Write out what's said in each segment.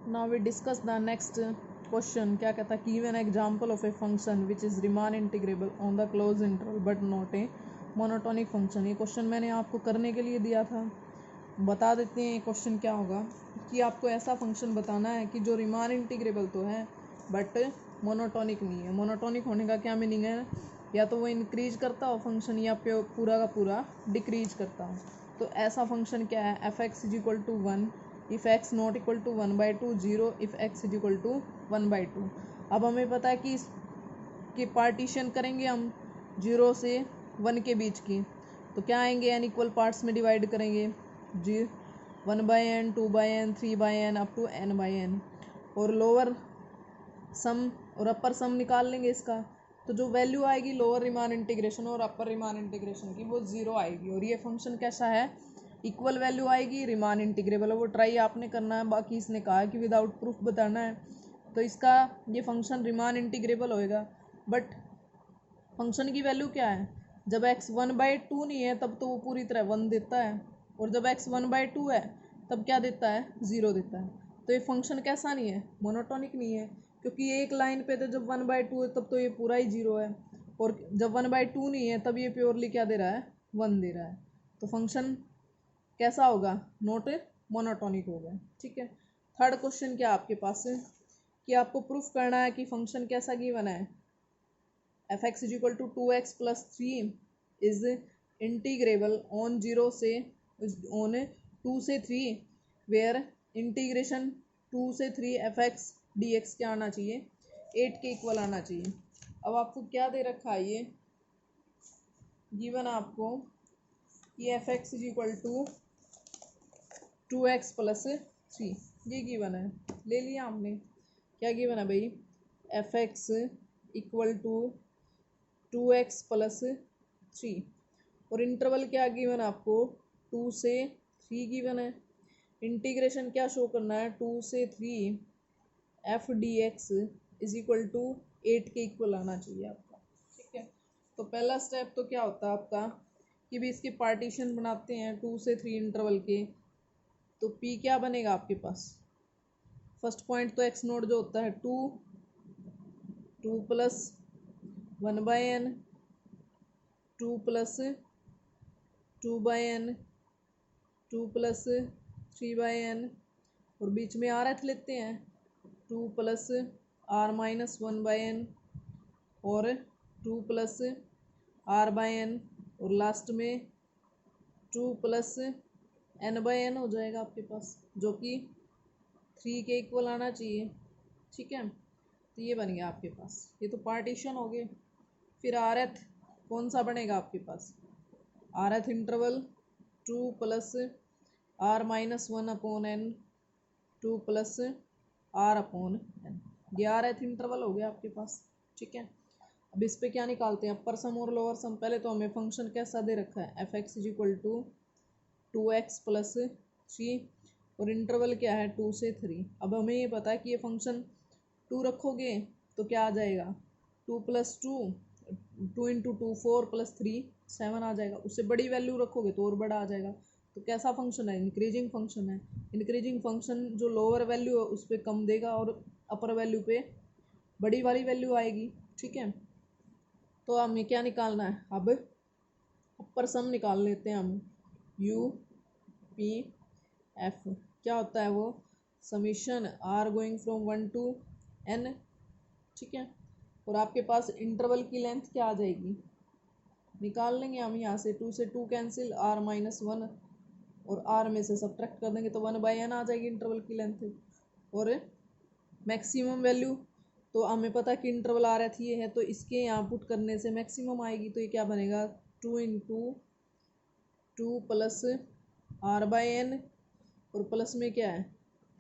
Now we discuss the next question. क्या कहता है, give an example of a function which is Riemann integrable on the close interval but not a monotonic function. ये question मैंने आपको करने के लिए दिया था। बता देते हैं ये क्वेश्चन क्या होगा कि आपको ऐसा फंक्शन बताना है कि जो रिमान इंटीग्रेबल तो है बट मोनोटोनिक नहीं है। मोनोटोनिक होने का क्या मीनिंग है, या तो वो इंक्रीज करता हो फंक्शन या पूरा का पूरा डिक्रीज करता हो। तो ऐसा फंक्शन क्या है, f x is equal to 1 if x not equal to 1/2, 0 if x is equal to 1/2। अब हमें पता है कि इसकी पार्टीशन करेंगे हम 0 से 1 के बीच की, तो क्या आएंगे, एन इक्वल पार्ट्स में डिवाइड करेंगे, जी 1/n, 2/n, 3/n up to n/n, और लोअर सम और अपर सम निकाल लेंगे इसका। तो जो वैल्यू आएगी लोअर रिमान इंटीग्रेशन और अपर रिमान इंटीग्रेशन की वो 0 आएगी। और ये फंक्शन कैसा है, इक्वल वैल्यू आएगी, रिमान इंटीग्रेबल है। वो ट्राई आपने करना है, बाकी इसने कहा है कि विदाउट प्रूफ बताना है। तो इसका ये फंक्शन रिमान इंटीग्रेबल होएगा। बट फंक्शन की वैल्यू क्या है, जब x 1/2 नहीं है तब तो वो पूरी तरह 1 देता है, और जब x 1/2 है तब क्या देता है, 0 देता है। तो ये फंक्शन कैसा नहीं है, मोनोटोनिक नहीं है, क्योंकि एक लाइन पे तो जब 1/2 है तब तो ये पूरा ही 0 है, और जब 1/2 नहीं है तब ये प्योरली क्या दे रहा है, 1 दे रहा है। तो फंक्शन कैसा होगा, नॉट मोनोटोनिक होगा। ठीक है। थर्ड क्वेश्चन क्या आपके पास है कि आपको प्रूफ करना है कि फंक्शन कैसा गिवन है, f x is equal to 2x plus 3 is integrable on 0 से ऑन 2 से 3 वेयर इंटीग्रेशन 2 से 3 एफ एक्स डी एक्स क्या आना चाहिए, 8 के इक्वल आना चाहिए। अब आपको क्या दे रखा है, ये गिवन आपको कि f x is equal to 2x plus 3, ये गिवन है, ले लिया हमने। क्या गिवन है भाई, f x equal to 2x plus 3, और इंटरवल क्या गिवन है आपको, 2 से 3 गिवन है। इंटीग्रेशन क्या शो करना है, 2 से 3 f d x is equal to 8 के इक्वल आना चाहिए आपका। ठीक है। तो पहला स्टेप तो क्या होता है आपका कि भी इसके पार्टीशन बनाते हैं 2 से 3 इंटरवल के। तो P क्या बनेगा आपके पास, फर्स्ट पॉइंट तो एक्स नोट जो होता है 2 plus 1/n, 2 plus 2/n, 2 plus 3/n, और बीच में आर एथ लेते हैं 2 प्लस r-1/n और 2 प्लस r/n, और लास्ट में 2 प्लस n/n हो जाएगा आपके पास, जो कि 3 के इक्वल आना चाहिए। ठीक है। तो ये बन गया आपके पास, ये तो पार्टीशन हो गए। फिर आर एथ कौन सा बनेगा आपके पास, आर एथ interval 2 plus r-1/n, 2 plus r/n, ये आर एथ इंटरवल हो गया आपके पास। ठीक है। अब इस पे क्या निकालते हैं, अपर सम और लोअर सम। पहले तो हमें फंक्शन कैसा दे रखा है, f x is equal to 2x plus 3, और इंटरवल क्या है 2 से 3। अब हमें ये पता है कि ये फंक्शन 2 रखोगे तो क्या आ जाएगा, 2 प्लस 2, 2 इंटू 2 4 प्लस 3 7 आ जाएगा। उससे बड़ी वैल्यू रखोगे तो और बड़ा आ जाएगा। तो कैसा फंक्शन है, इंक्रीजिंग फंक्शन है। इंक्रीजिंग फंक्शन जो लोअर वैल्यू है उस पर कम देगा और अपर वैल्यू पे बड़ी वाली वैल्यू आएगी। ठीक है। तो हमें क्या निकालना है, अब अपर सम निकाल लेते हैं हम, यू पी एफ क्या होता है वो, summation are going from 1 to n। ठीक है। और आपके पास इंटरवल की लेंथ क्या आ जाएगी, निकाल लेंगे हम यहाँ से, 2 से 2 कैंसिल, r-1, और r में से सब्ट्रैक्ट कर देंगे तो 1/n आ जाएगी इंटरवल की लेंथ। और मैक्सिमम वैल्यू तो हमें पता कि इंटरवल आ रहा थी ये है, तो इसके यहाँ पुट करने से मैक्सिमम आएगी। तो ये क्या बनेगा, 2 इंटू 2 प्लस r/n, और प्लस में क्या है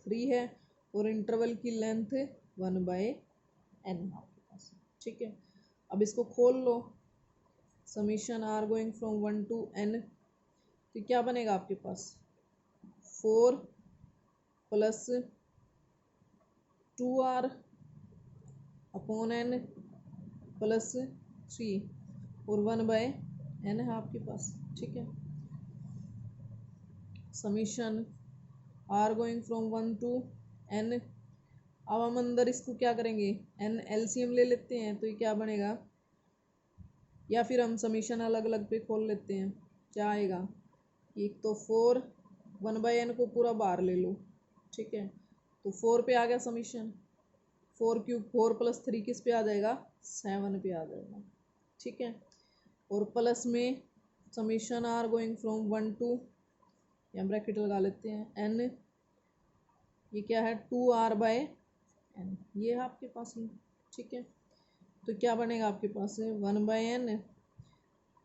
3 है, और इंटरवल की लेंथ 1/n आपके पास। ठीक है। अब इसको खोल लो, summation are going from 1 to n, तो क्या बनेगा आपके पास, 4 plus 2r upon n plus 3, और 1/n है आपके पास। ठीक है। Summation are going from 1 to N. अब हम अंदर इसको क्या करेंगे, एन एलसीएम ले लेते हैं, तो ये क्या बनेगा, या फिर हम समीशन अलग अलग पे खोल लेते हैं, क्या आएगा, एक तो 4, 1/n को पूरा बाहर ले लो, ठीक है, तो 4 पे आ गया समीशन, 4³ 4 + 3 किस पे आ जाएगा, 7 पे आ जाएगा, ठीक है। और प्लस में summation are going from 1 to, या ब्रैकेट लगा लेते हैं, n, ये क्या है 2r/n, ये है आपके पास ही, ठीक है। तो क्या बनेगा आपके पास 1/n।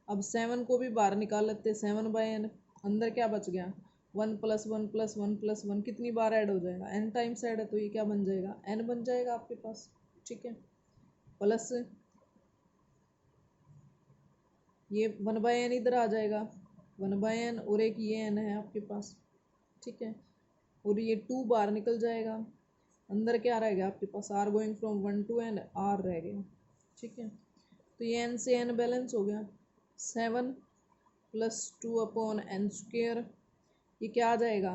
अब 7 को भी बाहर निकाल लेते हैं, 7/n, अंदर क्या बच गया, 1 + 1 + 1 + 1 कितनी बार ऐड हो जाएगा, n टाइम्स ऐड है, तो ये क्या बन जाएगा, n बन जाएगा आपके पास, ठीक है। प्लस ये 1/n इधर आ जाएगा, 1/n, और एक ये n है आपके पास, ठीक है, और ये 2 बाहर निकल जाएगा, अंदर क्या रह गया आपके पास, r going from 1 to n, r रह गया, ठीक है। तो ये n से n बैलेंस हो गया, 7 + 2/n², ये क्या आ जाएगा,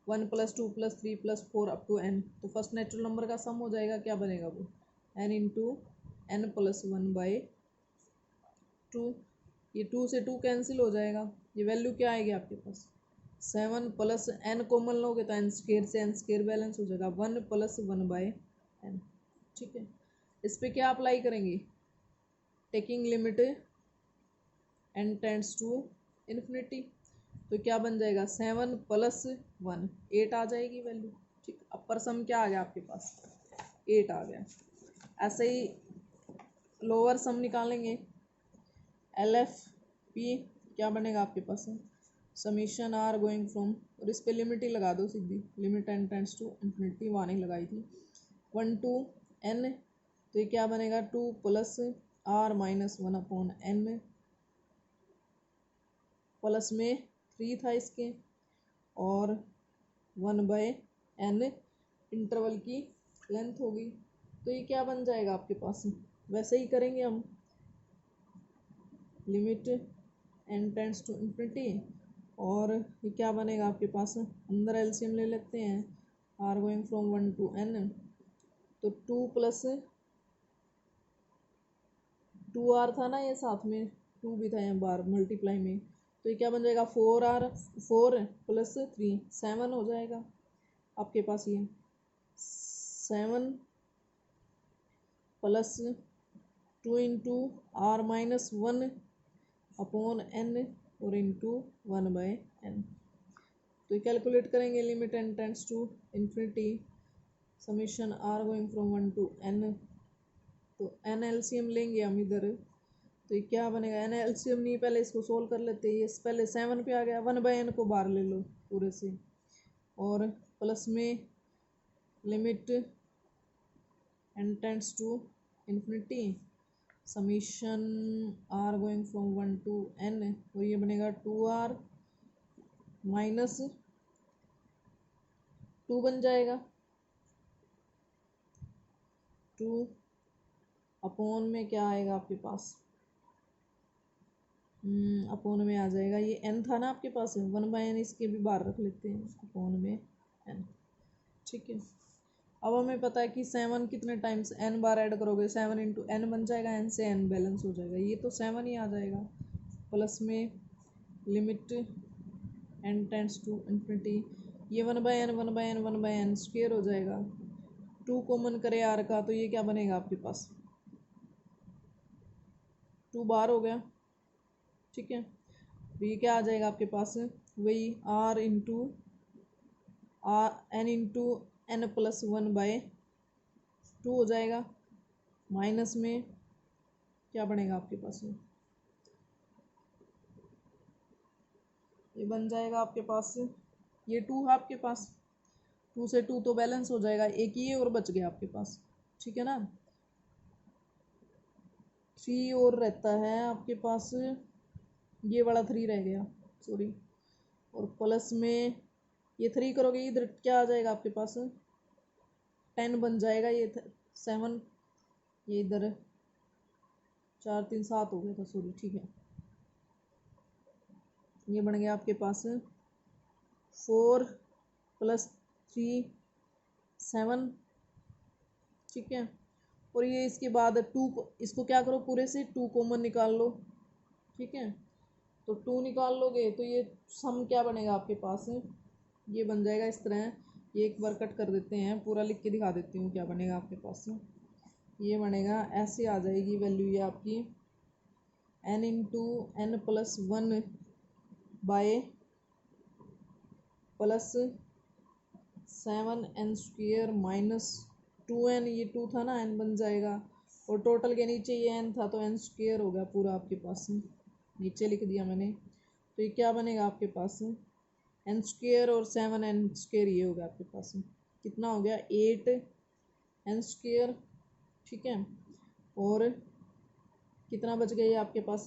1 + 2 + 3 + 4 up to n, तो फर्स्ट नेचुरल नंबर का सम हो जाएगा, क्या बनेगा वो, n × n + 1/2, ये 2 से 2 कैंसिल हो जाएगा, ये वैल्यू क्या आएगी आपके पास, 7 + n कॉमन लोगे तो n² से n² बैलेंस हो जाएगा, 1 + 1/n, ठीक है। इस पे क्या अप्लाई करेंगे, taking limit n tends to infinity, तो क्या बन जाएगा, 7 + 1, 8 आ जाएगी वैल्यू, ठीक। अपर सम क्या आ गया आपके पास, 8 आ गया। ऐसे ही लोअर सम निकालेंगे, LFP क्या बनेगा आपके पास, समीशन आर गोइंग फ्रॉम, और इस पे लिमिट ही लगा दो सीधी, limit n tends to infinity, वहाँ नहीं लगाई थी, 1 to n, तो ये क्या बनेगा, 2 + r - 1/n, प्लस में 3 था इसके, और 1/n इंटरवल की लेंथ होगी, तो ये क्या बन जाएगा आपके पास, वैसे ही करेंगे हम, limit n tends to infinity, और ये क्या बनेगा आपके पास, अंदर एलसीएम ले लेते हैं, r going from 1 to n, तो 2 + 2r था ना, ये साथ में 2 भी था यहाँ बार मल्टीप्लाई में, तो ये क्या बन जाएगा, 4r, 4 + 3 7 हो जाएगा आपके पास, ये 7 + 2 × r - 1/n, और इंटू 1/n, तो ये कैलकुलेट करेंगे, limit n tends to infinity, summation r going from 1 to n, तो n एलसीएम लेंगे हम इधर, तो ये क्या बनेगा, n एलसीएम नहीं, पहले इसको सोल्व कर लेते हैं, ये पहले 7 पे आ गया, 1/n को बाहर ले लो पूरे से, और प्लस में limit n tends to infinity, summation r going from 1 to n, और ये बनेगा 2r - 2 बन जाएगा, 2 में क्या आएगा आपके पास, अपोन में आ जाएगा, ये n था ना आपके पास, 1/n इसके भी बाहर रख लेते हैं, अपोन में n, ठीक है। अब हमें पता है कि 7 कितने टाइम्स n बार ऐड करोगे, 7 × n बन जाएगा, n से n बैलेंस हो जाएगा, ये तो 7 ही आ जाएगा, प्लस में limit n tends to infinity, ये 1/n हो जाएगा, 2 कॉमन करे r का, तो ये क्या बनेगा आपके पास, 2 बार हो गया, ठीक है। तो ये क्या आ जाएगा आपके पास, वही r × n × n + 1/2 हो जाएगा, माइनस में क्या बनेगा आपके पास, ये बन जाएगा आपके पास, ये 2 है आपके पास, 2 से 2 तो बैलेंस हो जाएगा, एक ये और बच गया आपके पास, ठीक है ना, 3 और रहता है आपके पास, ये वाला 3 रह गया, सॉरी, और प्लस में ये 3 करोगे, इधर क्या आ जाएगा आपके पास, 10 बन जाएगा, ये 7, ये इधर 4 3 7 हो गया था, सॉरी, ठीक है, ये बन गया आपके पास 4 + 3 7, ठीक है। और ये इसके बाद 2 इसको क्या करो, पूरे से 2 कॉमन निकाल लो, ठीक है। तो 2 निकाल लोगे तो ये सम क्या बनेगा आपके पास, ये बन जाएगा इस तरह। ये एक बार कट कर देते हैं, पूरा लिख के दिखा देती हूँ क्या बनेगा आपके पास। ये बनेगा, ऐसे आ जाएगी वैल्यू ये आपकी n into n plus 1 by plus 7n² minus 2n, ये 2 था ना, n बन जाएगा। और टोटल के नीचे ये n था तो n² हो गया पूरा आपके पास, नीचे लिख दिया मैंने। तो ये क्या बनेगा आपके पास, n² और 7n² ये हो गया आपके पास। कितना हो गया, 8n², ठीक है। और कितना बच गया ये आपके पास,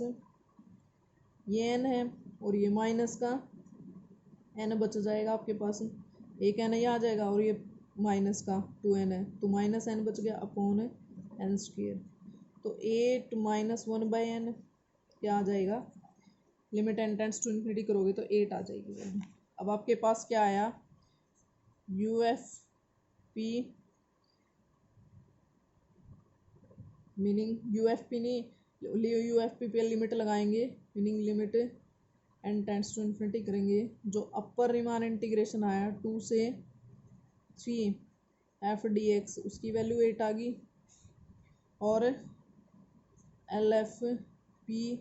ये n है और ये माइनस का n बच जाएगा आपके पास, एक n ये आ जाएगा और ये माइनस का 2n है तो माइनस n बच गया अपॉन n²। तो 8 माइनस 1 बाई n क्या आ जाएगा, limit n tends to infinity करोगे तो 8 आ जाएगी वैल्यू। अब आपके पास क्या आया, UFP मीनिंग UFP नहीं, UFP पे लिमिट लगाएंगे, meaning limit n tends to infinity करेंगे। जो अपर रिमान इंटीग्रेशन आया 2 से 3 f dx, उसकी वैल्यू 8 आ गई। और LFP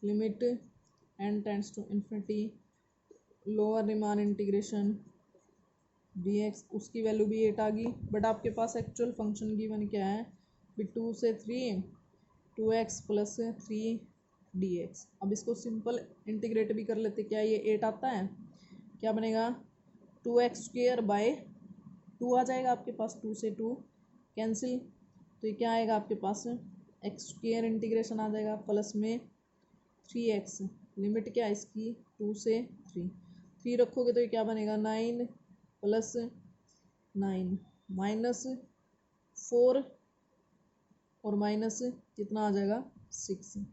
limit n tends to infinity lower Riemann integration dx, उसकी वैल्यू भी 8 आ गई। बट आपके पास एक्चुअल फंक्शन गिवन क्या है, 2 से 3 2x प्लस 3 dx। अब इसको सिंपल इंटीग्रेट भी कर लेते, क्या ये 8 आता है, क्या बनेगा 2x² बाय 2 आ जाएगा आपके पास, 2 से 2 कैंसिल, तो ये क्या आएगा आपके पास, x² इंटीग्रेशन आ जाएगा प्लस में 3x, लिमिट क्या है इसकी 2 से 3 रखोगे तो ये क्या बनेगा 9 प्लस 9 माइनस 4 और माइनस कितना आ जाएगा 6,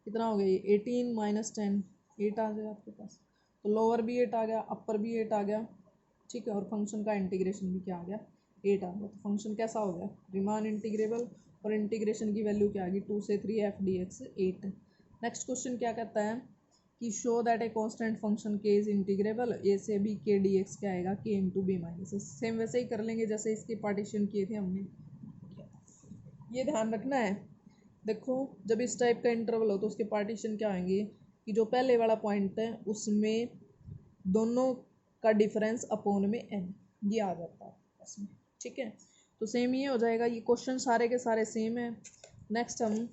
कितना हो गया ये 18 माइनस 10, 8 आ जाएगा आपके पास। तो लोअर भी 8 आ गया, अपर भी 8 आ गया, ठीक है। और फंक्शन का इंटीग्रेशन भी क्या आ गया, 8 आ गया। तो फंक्शन कैसा हो गया, रिमान इंटीग्रेबल, और इंटीग्रेशन की वैल्यू क्या आ गई 2 से 3 f dx 8। नेक्स्ट क्वेश्चन क्या कहता है कि show that a constant function k is integrable, a से b k dx क्या आएगा k into b minus. Same वैसे ही कर लेंगे जैसे इसके पार्टीशन किए थे हमने, ये ध्यान रखना है। देखो जब इस टाइप का इंटरवल हो तो उसके पार्टीशन क्या होंगे कि जो पहले वाला पॉइंट है उसमें दोनों का डिफरेंस अपॉन में n, ये आ जाता है इसमें, ठीक है। तो सेम ये हो जाएगा, ये क्वेश्चन सारे के सारे सेम है। नेक्स्ट हम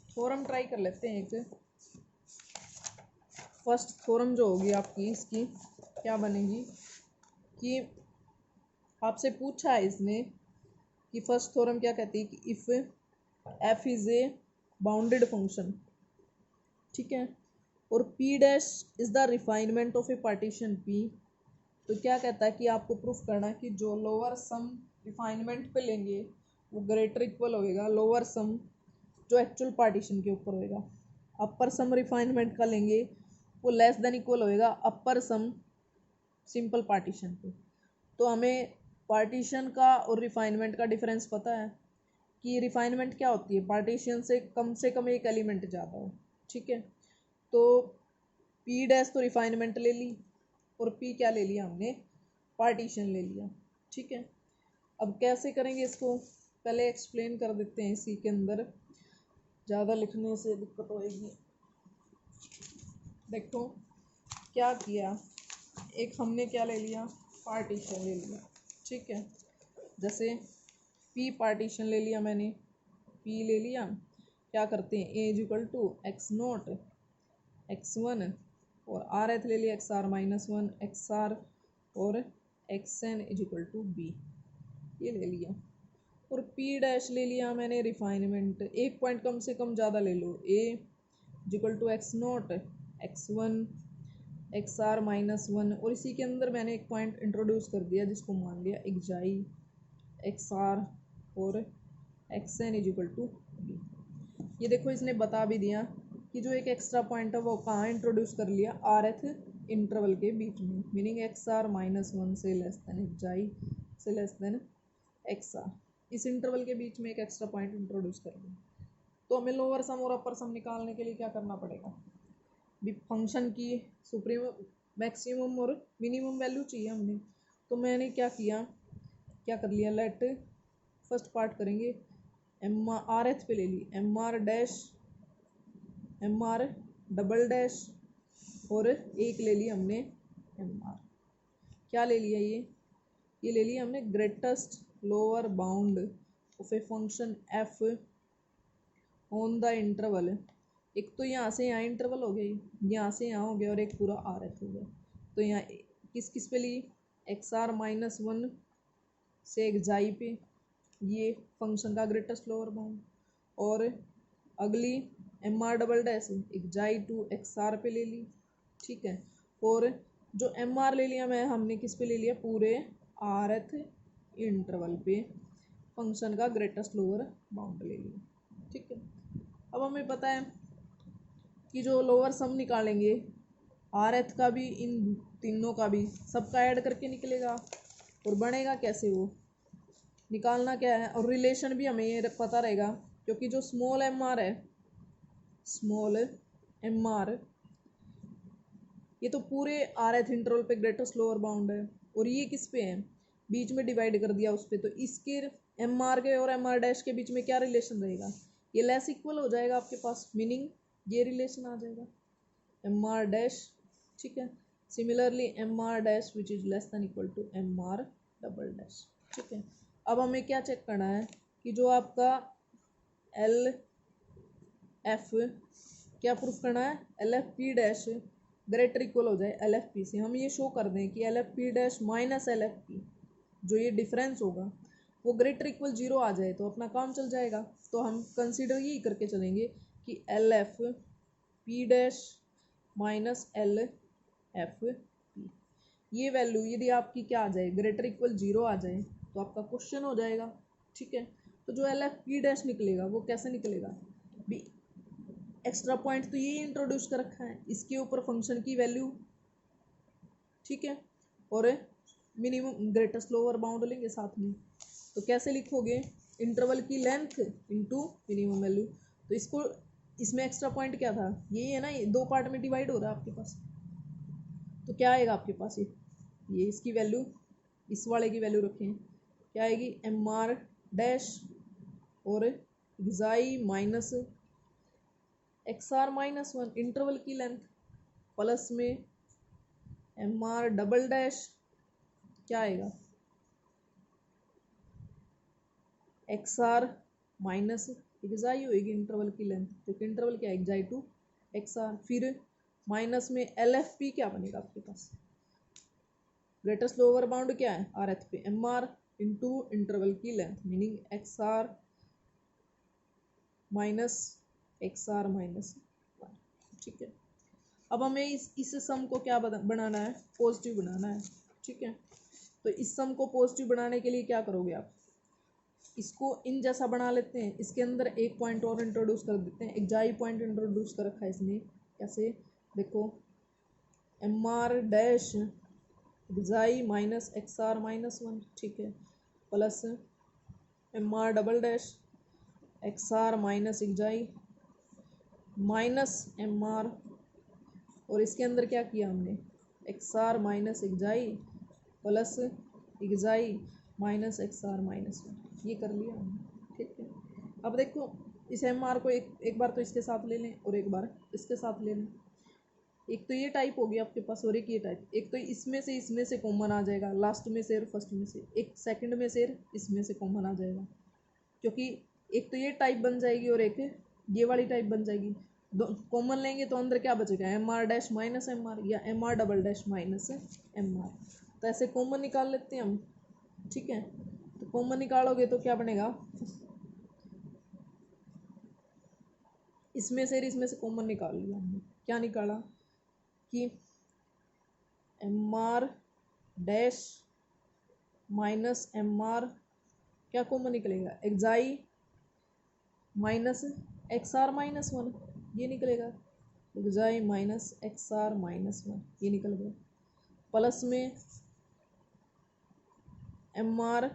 थ्योरम ट्राई कर लेते हैं। एक फर्स्ट थ्योरम जो होगी आपकी, इसकी क्या बनेगी कि आपसे पूछा है इसने कि फर्स्ट थ्योरम क्या कहती है कि if f is a bounded function, ठीक है, और p dash is the refinement of A partition p, तो क्या कहता है कि आपको प्रूफ करना है कि जो लोअर सम रिफाइनमेंट पे लेंगे वो ग्रेटर इक्वल होएगा लोअर सम जो एक्चुअल पार्टीशन के ऊपर होएगा। अपर सम रिफाइनमेंट का लेंगे वो लेस देन इक्वल होएगा अपर सम सिंपल पार्टीशन पे। तो हमें पार्टीशन का और रिफाइनमेंट का डिफरेंस पता है कि रिफाइनमेंट क्या होती है, पार्टीशन से कम एक एलिमेंट ज़्यादा हो, ठीक है। तो p डैश तो रिफाइनमेंट ले ली और p क्या ले लिया हमने, पार्टीशन ले लिया, ठीक है। अब कैसे करेंगे इसको, पहले एक्सप्लेन कर देते हैं इसी के अंदर, ज़्यादा लिखने से दिक्कत होएगी। देखो क्या किया, एक हमने क्या ले लिया, पार्टीशन ले लिया, ठीक है। जैसे p पार्टीशन ले लिया मैंने, p ले लिया, क्या करते हैं a is equal to x0 x1 और r ले लिया xr माइनस 1 xr और xn is equal to b, ये ले लिया। और p डैश ले लिया मैंने रिफाइनमेंट, एक पॉइंट कम से कम ज़्यादा ले लो, a is equal to x0 x1 xr minus 1, और इसी के अंदर मैंने एक पॉइंट इंट्रोड्यूस कर दिया जिसको मान लिया xi xr और xn is equal to b। ये देखो इसने बता भी दिया कि जो एक एक्स्ट्रा पॉइंट है वो कहाँ इंट्रोड्यूस कर लिया, rth इंटरवल के बीच में, मीनिंग xr माइनस 1 से लेस देन xi से लेस देन एक्स आर। इस इंटरवल के बीच में एक एक्स्ट्रा पॉइंट इंट्रोड्यूस करेंगे। तो हमें लोअर सम और अपर सम निकालने के लिए क्या करना पड़ेगा, भी फंक्शन की सुप्रीम मैक्सिमम और मिनिमम वैल्यू चाहिए हमने। तो मैंने क्या किया, क्या कर लिया, लेट फर्स्ट पार्ट करेंगे एम आर एच पे ले ली, M are dash, M are double dash, और एक ले लिया हमने एम आर, क्या ले लिया, ये ले लिया हमने greatest lower bound of a function F on the interval. एक तो यहाँ से यहाँ इंटरवल हो गया, यहाँ से यहाँ हो गया, और एक पूरा आर एच हो गया। तो यहाँ किस किस पे ली, एक्स आर माइनस वन से एक जाई पे, ये फंक्शन का ग्रेटेस्ट लोअर बाउंड, और अगली एम आर डबल डैश एक जाई टू एक्स आर पे ले ली, ठीक है। और जो एम आर ले लिया मैं, हमने किस पे ले लिया, पूरे आर एथ इंटरवल पे फंक्शन का ग्रेटेस्ट लोअर बाउंड ले लिया, ठीक है। अब हमें पता है कि जो लोअर सम निकालेंगे आर एथ का भी, इन तीनों का भी, सबका ऐड करके निकलेगा। और बनेगा कैसे, वो निकालना क्या है, और रिलेशन भी हमें ये पता रहेगा, क्योंकि जो स्मॉल एम आर है, स्मॉल एम आर, ये तो पूरे आर एथ इंटरवल पे ग्रेटेस्ट लोअर बाउंड है, और ये किस पे है, बीच में डिवाइड कर दिया उस पे। तो इसके एम आर के और एम आर डैश के बीच में क्या रिलेशन रहेगा, ये लेस इक्वल हो जाएगा आपके पास, मीनिंग ये रिलेशन आ जाएगा एम आर डैश, ठीक है। Similarly m are dash which is less than equal to m are double dash, ठीक है। अब हमें क्या चेक करना है कि जो आपका एल एफ, क्या प्रूफ करना है, L F P dash greater equal हो जाए एल एफ पी से। हम ये शो कर दें कि L F P dash minus L F P, जो ये डिफरेंस होगा वो ग्रेटर इक्वल जीरो आ जाए तो अपना काम चल जाएगा। तो हम कंसीडर यही करके चलेंगे कि L F P dash minus L F P, ये वैल्यू यदि आपकी क्या आ जाए, ग्रेटर इक्वल जीरो आ जाए, तो आपका क्वेश्चन हो जाएगा, ठीक है। तो जो एल एफ पी डैश निकलेगा वो कैसे निकलेगा, भी एक्स्ट्रा पॉइंट तो ये इंट्रोड्यूस कर रखा है, इसके ऊपर फंक्शन की वैल्यू, ठीक है, और मिनिमम ग्रेटेस्ट लोअर बाउंड लेंगे साथ में। तो कैसे लिखोगे, इंटरवल की लेंथ इनटू मिनिमम वैल्यू। तो इसको, इसमें एक्स्ट्रा पॉइंट क्या था, यही है ना, ये दो पार्ट में डिवाइड हो रहा है आपके पास। तो क्या आएगा आपके पास, ये इसकी वैल्यू, इस वाले की वैल्यू रखें, क्या आएगी, एम आर डैश और xi minus x r minus one interval की लेंथ, प्लस में एम आर डबल डैश, क्या आएगा, एक्स आर माइनस एक्साई होगी इंटरवल की लेंथ, क्योंकि इंटरवल क्या है, एक्साई टू एक्स आर, फिर माइनस में एल एफ पी क्या बनेगा आपके पास, ग्रेटेस्ट लोअर बाउंड क्या है आर एथ पे, एम आर इंटू इंटरवल की length, meaning x r minus x r minus, ठीक है। अब हमें इस सम को क्या बनाना है, पॉजिटिव बनाना है, ठीक है। तो इस सम को पॉजिटिव बनाने के लिए क्या करोगे आप, इसको इन जैसा बना लेते हैं, इसके अंदर एक पॉइंट और इंट्रोड्यूस कर देते हैं, एक जाई पॉइंट इंट्रोड्यूस कर रखा है इसने, कैसे देखो, m are dash xi minus x r minus one, ठीक है, plus m are double dash x r minus xi minus M r, और इसके अंदर क्या किया हमने, x r minus xi plus xi minus x r minus one, ये कर लिया हमने, ठीक है। अब देखो इस एम आर को एक बार तो इसके साथ ले लें और एक बार इसके साथ ले लें। एक तो ये टाइप होगी आपके पास और एक ये टाइप, एक तो इसमें से कॉमन आ जाएगा, लास्ट में से और फर्स्ट में से, एक सेकंड में से इसमें से कॉमन आ जाएगा, क्योंकि एक तो ये टाइप बन जाएगी और एक ये वाली टाइप बन जाएगी। दो कॉमन लेंगे तो अंदर क्या बचेगा, M are dash minus M R या M are double dash minus M R. तो ऐसे कॉमन निकाल लेते हैं हम, ठीक है। तो कॉमन निकालोगे तो क्या बनेगा, इसमें से कॉमन निकाल लिया हमने, क्या निकाला कि m are dash minus M r, क्या कॉमन निकलेगा, xi minus x r minus one, ये निकलेगा, xi minus x r minus one, ये निकल गया, प्लस में m are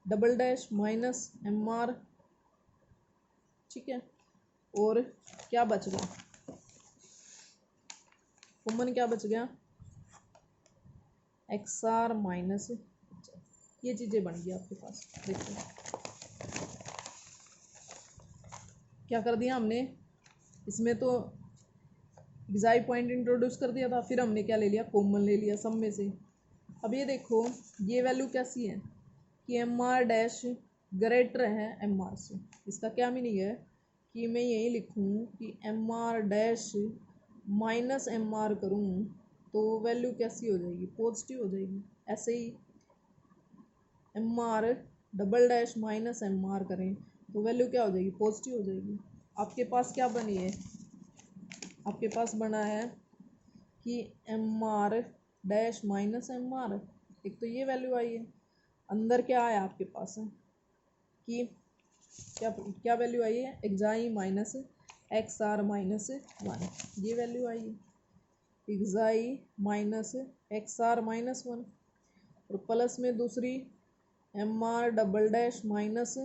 double dash minus M r, ठीक है। और क्या बच गया, कॉमन क्या बच गया, एक्स आर माइनस, ये चीज़ें बन गई आपके पास। देखिए क्या कर दिया हमने, इसमें तो एक्साई पॉइंट इंट्रोड्यूस कर दिया था, फिर हमने क्या ले लिया, कॉमन ले लिया सब में से। अब ये देखो ये वैल्यू कैसी है कि एम आर डैश ग्रेटर है एम आर से। इसका क्या मीनिंग है कि मैं यही लिखूँ कि m are dash minus M r करूँ तो वैल्यू कैसी हो जाएगी, पॉजिटिव हो जाएगी। ऐसे ही M are double dash minus M R करें तो वैल्यू क्या हो जाएगी, पॉजिटिव हो जाएगी। आपके पास क्या बनी है, आपके पास बना है कि m are dash minus M r, एक तो ये वैल्यू आई है। अंदर क्या आया आपके पास है कि क्या क्या वैल्यू आई है, xi minus x r minus 1, ये वैल्यू आई है, xi minus x r minus 1। और प्लस में दूसरी m are double dash minus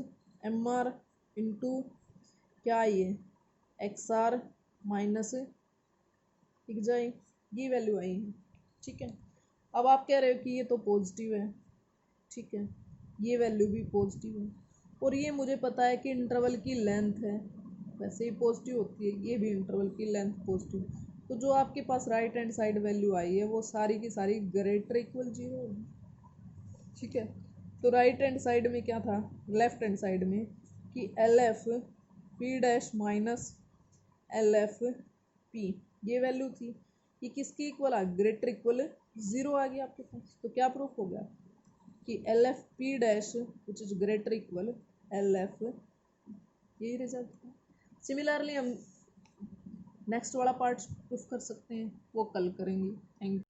M r into क्या आई है, एक्स आर माइनस एक्साई, ये वैल्यू आई है, ठीक है। अब आप कह रहे हो कि ये तो पॉजिटिव है, ठीक है, ये वैल्यू भी पॉजिटिव है, और ये मुझे पता है कि इंटरवल की लेंथ है, वैसे ही पॉजिटिव होती है, ये भी इंटरवल की लेंथ पॉजिटिव। तो जो आपके पास राइट हैंड साइड वैल्यू आई है वो सारी की सारी ग्रेटर इक्वल 0 होगी, ठीक है। तो राइट हैंड साइड में क्या था, लेफ्ट हैंड साइड में कि L F P dash minus L F P, ये वैल्यू थी, ये किसकी इक्वल आ, ग्रेटर इक्वल 0 आ गया आपके पास। तो क्या प्रूफ हो गया कि L F P dash which is greater equal L F, यही रिजल्ट था। सिमिलरली हम नेक्स्ट वाला पार्ट प्रूफ कर सकते हैं, वो कल करेंगे। Thank you.